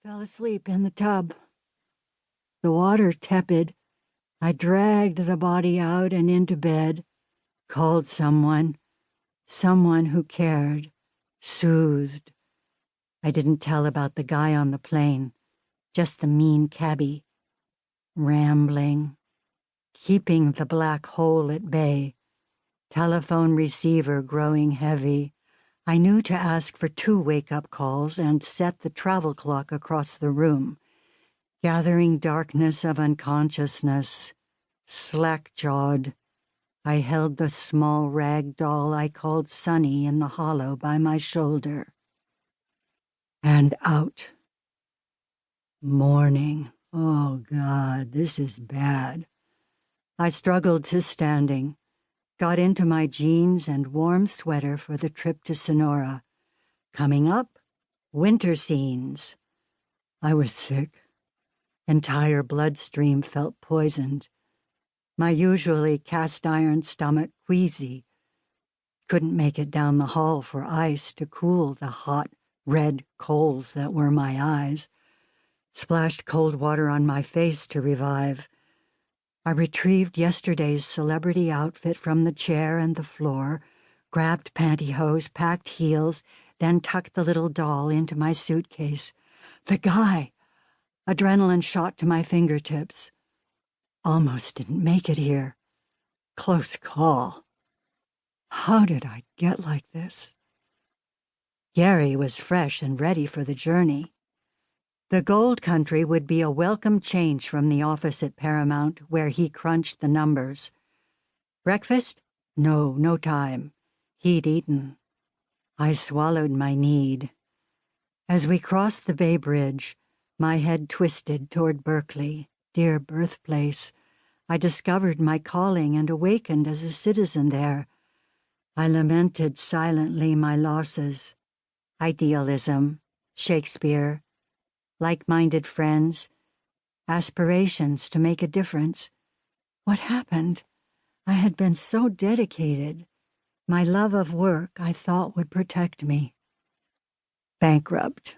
fell asleep in the tub. The water tepid, I dragged the body out and into bed, called someone who cared, soothed. I didn't tell about the guy on the plane, just the mean cabbie, rambling, keeping the black hole at bay, telephone receiver growing heavy. I knew to ask for 2 wake-up calls and set the travel clock across the room. Gathering darkness of unconsciousness, slack-jawed, I held the small rag doll I called Sunny in the hollow by my shoulder. And out. Morning. Oh, God, this is bad. I struggled to standing, got into my jeans and warm sweater for the trip to Sonora. Coming up, winter scenes. I was sick. Entire bloodstream felt poisoned. My usually cast-iron stomach queasy. Couldn't make it down the hall for ice to cool the hot, red coals that were my eyes. Splashed cold water on my face to revive. I retrieved yesterday's celebrity outfit from the chair and the floor, grabbed pantyhose, packed heels, then tucked the little doll into my suitcase. The guy! Adrenaline shot to my fingertips. Almost didn't make it here. Close call. How did I get like this? Gary was fresh and ready for the journey. The gold country would be a welcome change from the office at Paramount, where he crunched the numbers. Breakfast? No time. He'd eaten. I swallowed my need. As we crossed the Bay Bridge, my head twisted toward Berkeley, dear birthplace. I discovered my calling and awakened as a citizen there. I lamented silently my losses. Idealism, Shakespeare, like-minded friends, aspirations to make a difference. What happened? I had been so dedicated. My love of work I thought would protect me. Bankrupt.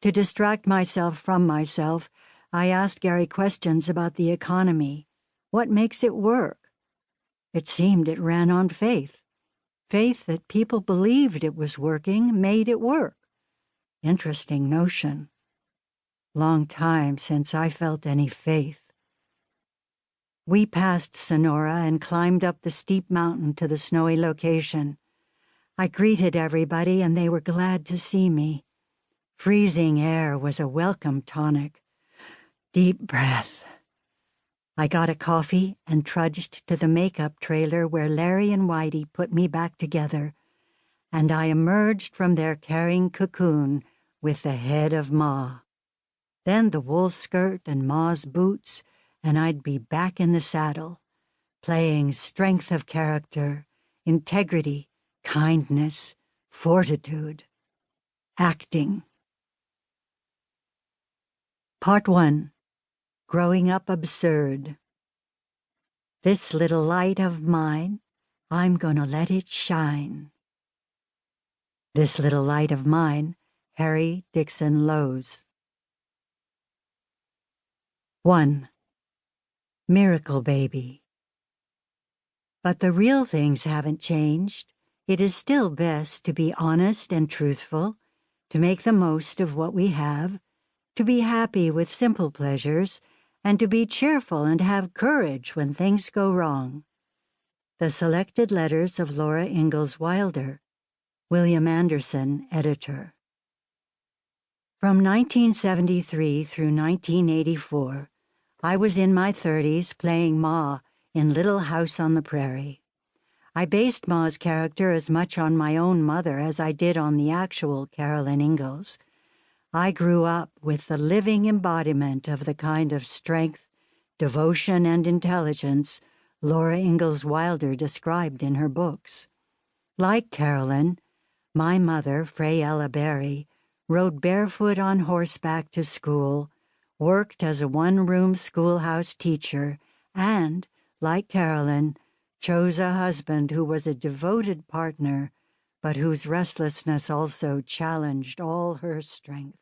To distract myself from myself, I asked Gary questions about the economy. What makes it work? It seemed it ran on faith. Faith that people believed it was working made it work. Interesting notion. Long time since I felt any faith. We passed Sonora and climbed up the steep mountain to the snowy location. I greeted everybody and they were glad to see me. Freezing air was a welcome tonic. Deep breath. I got a coffee and trudged to the makeup trailer where Larry and Whitey put me back together, and I emerged from their caring cocoon with the head of Ma. Then the wool skirt and Ma's boots, and I'd be back in the saddle, playing strength of character, integrity, kindness, fortitude, acting. Part 1. Growing Up Absurd. This little light of mine, I'm gonna let it shine. This little light of mine, Harry Dixon Lowes. 1. Miracle Baby. But the real things haven't changed. It is still best to be honest and truthful, to make the most of what we have, to be happy with simple pleasures, and to be cheerful and have courage when things go wrong. The Selected Letters of Laura Ingalls Wilder. William Anderson, editor. From 1973 through 1984, I was in my 30s playing Ma in Little House on the Prairie. I based Ma's character as much on my own mother as I did on the actual Caroline Ingalls. I grew up with the living embodiment of the kind of strength, devotion, and intelligence Laura Ingalls Wilder described in her books. Like Caroline, my mother, Frayella Berry, rode barefoot on horseback to school, worked as a one-room schoolhouse teacher, and, like Caroline, chose a husband who was a devoted partner, but whose restlessness also challenged all her strength.